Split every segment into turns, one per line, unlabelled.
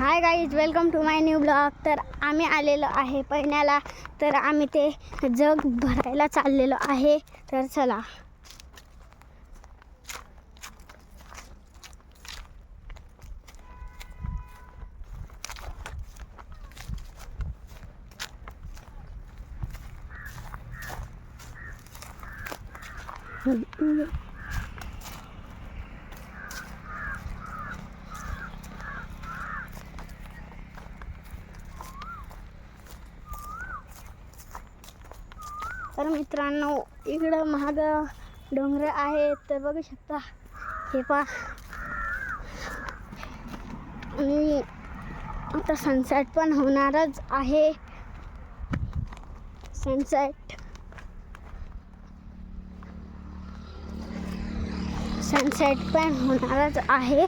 High guys, welcome to my new blog. तर आम्ही आलेलो आहे पहिल्याला. तर आम्ही ते जग भरायला चाललेलो आहे. तर चला. तर मित्रांनो, इकडं महाग डोंगर आहे. तर बघू शकता, हे पहा. आणि आता सनसेट पण होणारच आहे. सनसेट पण होणारच आहे.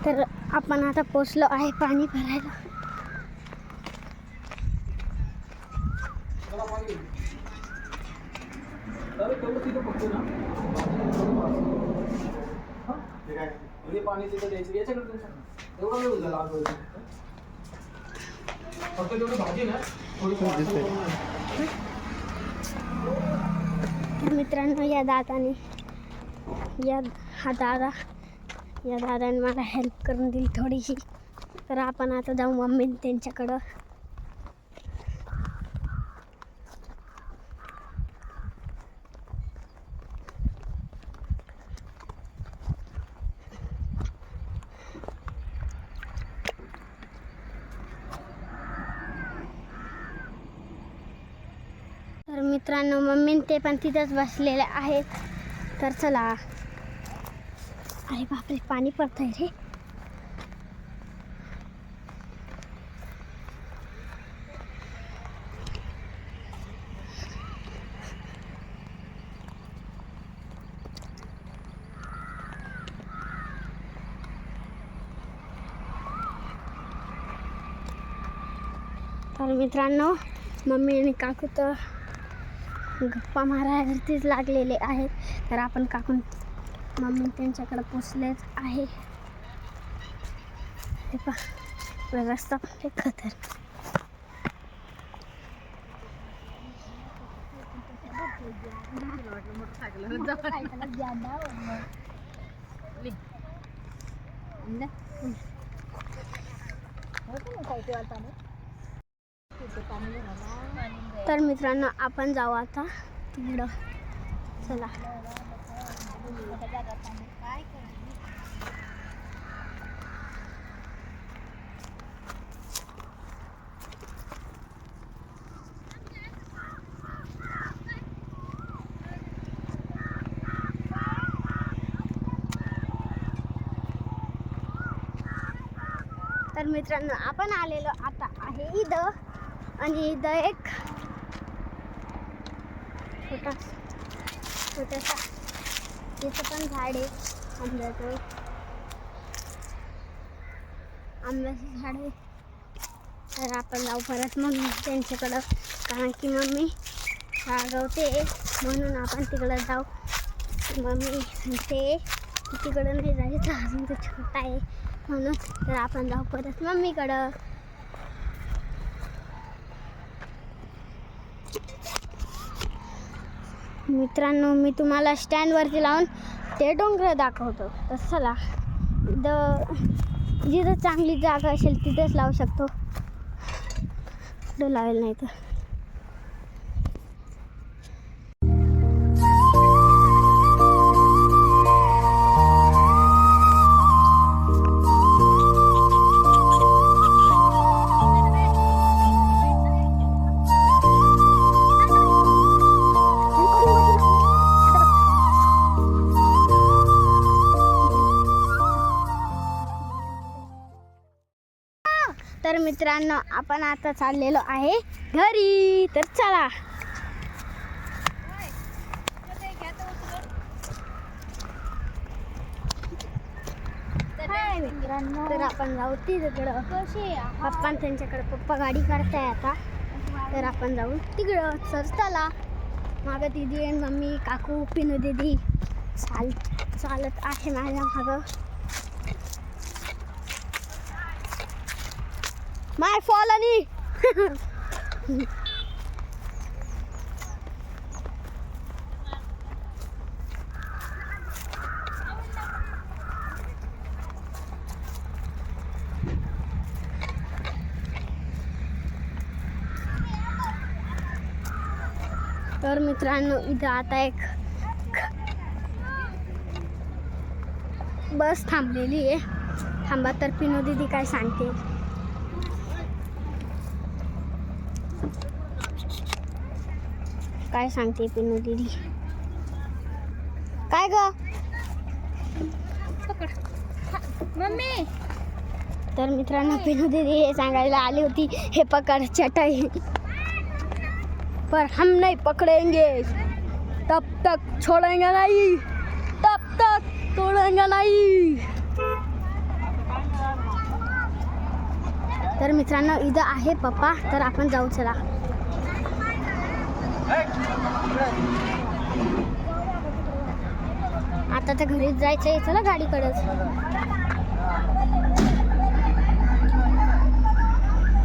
तर आपण आता पोचलो आहे पाणी भरायला.
पाणी तिथं द्यायचं याच्याकडे एवढा वेळ झाला फक्त तेवढी भाजी ना थोडी.
मित्रांनो, या दादाने मला हेल्प करून दिली थोडीशी. तर आपण आता जाऊ मम्मी त्यांच्याकडं. तर मित्रांनो, मम्मी ते पण तिथंच बसलेले आहेत. तर चला. अरे बापरे, पाणी पडतंय रे. तर मित्रांनो, मम्मी आणि काकू तर गप्पा मारायवरतीच लागलेले आहेत. तर आपण काकून मम्मी त्यांच्याकडे पोचलेच आहे. हे पहा, रस्ता पण खतर. तर मित्रांनो, आपण जाऊ आता तिकडं. चला. तर मित्रांनो, आपण आलेलो आता आहे इथं. आणि इथं एक छोटासा तिथं पण झाड आहे. आंब्याचं झाड आहे. तर आपण जाऊ परत मग त्यांच्याकडं, कारण की मम्मी रागवते म्हणून आपण तिकडं जाऊ. मम्मी सांगते की तिकडं नाही जायचं, अजून तो छोटा आहे म्हणून. तर आपण जाऊ परत मम्मीकडं. मित्रांनो, मी तुम्हाला स्टँडवरती लावून ते डोंगर दाखवतो. तर चला. जिथं चांगली जागा असेल तिथेच लावू शकतो, कुठं लावेल नाही तर. तर मित्रांनो, आपण आता चाललेलो आहे घरी. तर चला. तर आपण जाऊ तिकडं. पप्पा त्यांच्याकडे, पप्पा गाडी काढताय आता. तर आपण जाऊ तिकडं. तर चला. मागं दीदी आणि मम्मी, काकू, पिनू दीदी चालत आहे माझ्या मागं. माय फॉलनी. तर मित्रांनो इथं आता एक बस थांबलेली आहे. थांबा तर पिनू दीदी काय सांगते. काय सांगते पिनू दीदी? काय ग मम्मी? तर मित्रांनो पिनू दीदी हे सांगायला आली होती, हे पकड चटाई, पर हम नहीं पकड़ेंगे तब तक छोड़ेंगे नहीं, तब तक तोडेंगे नहीं. तर मित्रांनो इथं आहे पप्पा, तर आपण जाऊ चला. आता तर घरीच जायचंय, चला गाडीकडेच.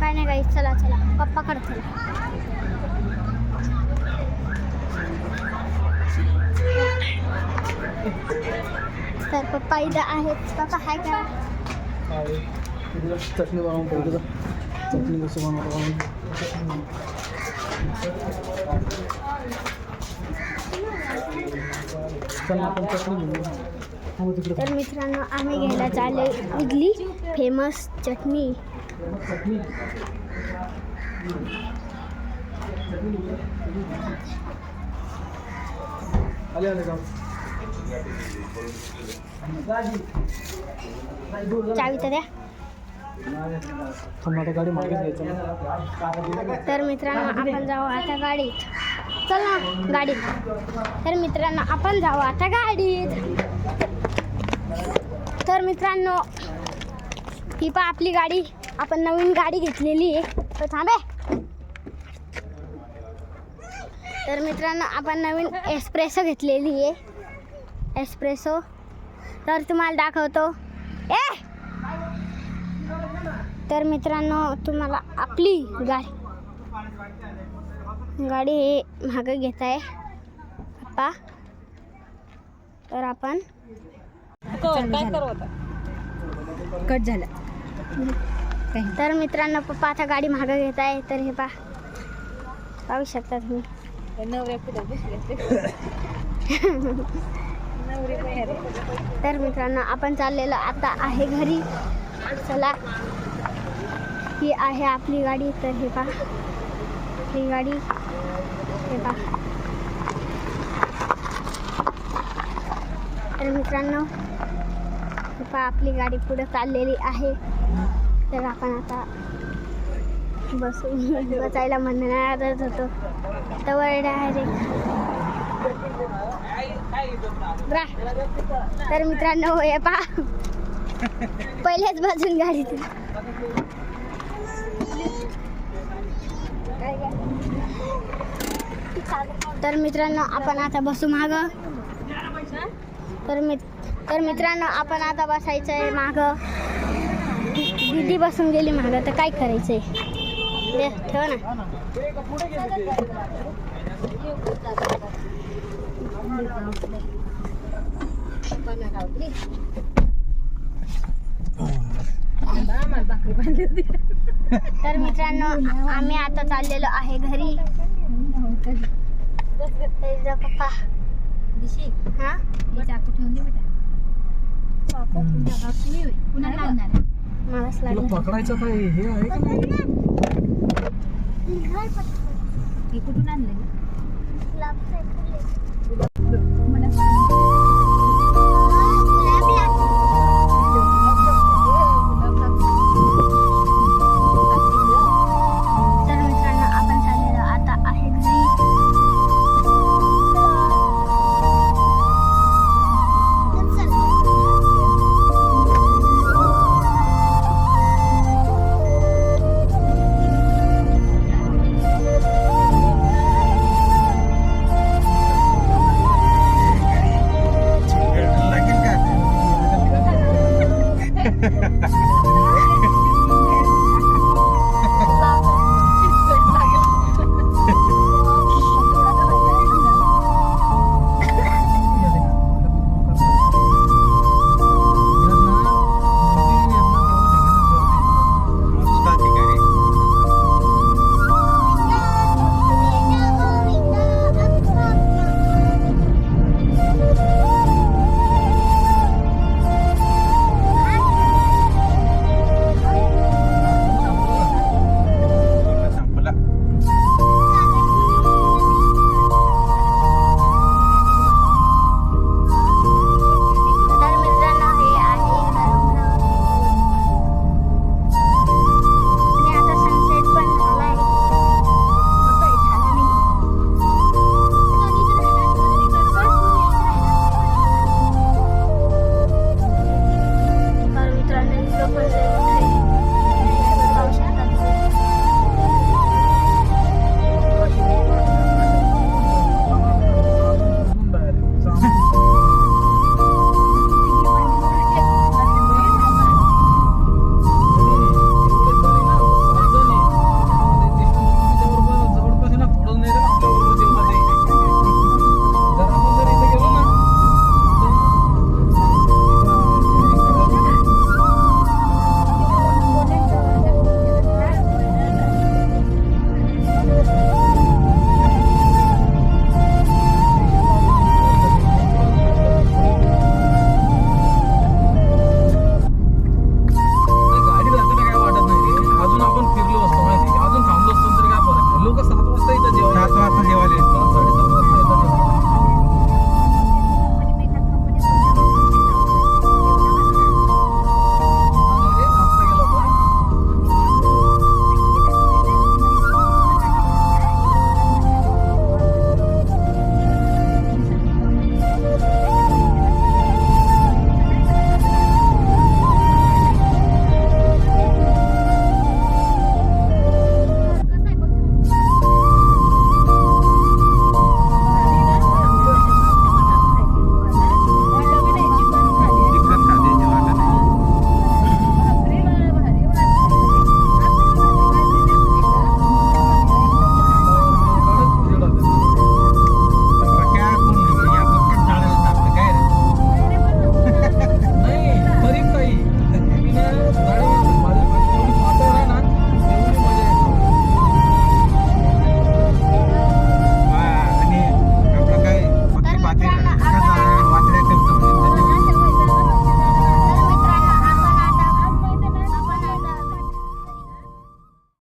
काय नाही गाई, चला चला पप्पाकडे चला. तर पप्पा इथं आहेत. पप्पा हाय का?
चटणी बनवून ठेवली. चटणी कशी बनवतो?
तर मित्रांनो आम्ही घ्यायला चालले इडली, फेमस चटणी. चावी तर द्या.
गाडी मागे घ्यायचं.
तर मित्रांनो आपण जाऊ आता गाडीत. चल ना गाडीत. तर मित्रांनो आपण जाऊ आता गाडीत. तर मित्रांनो ही पहा आपली गाडी. आपण नवीन गाडी घेतलेली आहे. तर थांबे. तर मित्रांनो आपण नवीन एस्प्रेसो घेतलेली आहे. एस्प्रेसो तर तुम्हाला दाखवतो. तर मित्रांनो तुम्हाला आपली गाडी हे मागे घेत आहे पप्पा. तर आपण
कट झालं.
तर मित्रांनो पप्पा आता गाडी मागे घेत आहे. तर हे पाहू शकता तुम्ही. तर मित्रांनो आपण चाललेलो आता आहे घरी. चला ही आहे आपली गाडी. तर हे पहा ही गाडी. हे पहा. तर मित्रांनो हे पहा आपली गाडी पुढे चाललेली आहे. तर आपण आता बसायला म्हणणारच होतो तर डायरेक्ट. तर मित्रांनो हे पहा पहिल्याच बाजून गाडीत. तर मित्रांनो आपण आता बसू माग. तर मित्रांनो आपण आता बसायचं आहे माग. दीदी बसून गेली माग, तर काय करायचंय. ठेव ना. तर मित्रांनो आम्ही आता चाललेलो आहे घरी. पप्पा हा
पकडायचं काय हे आहे का नाही?
कुठून आणले?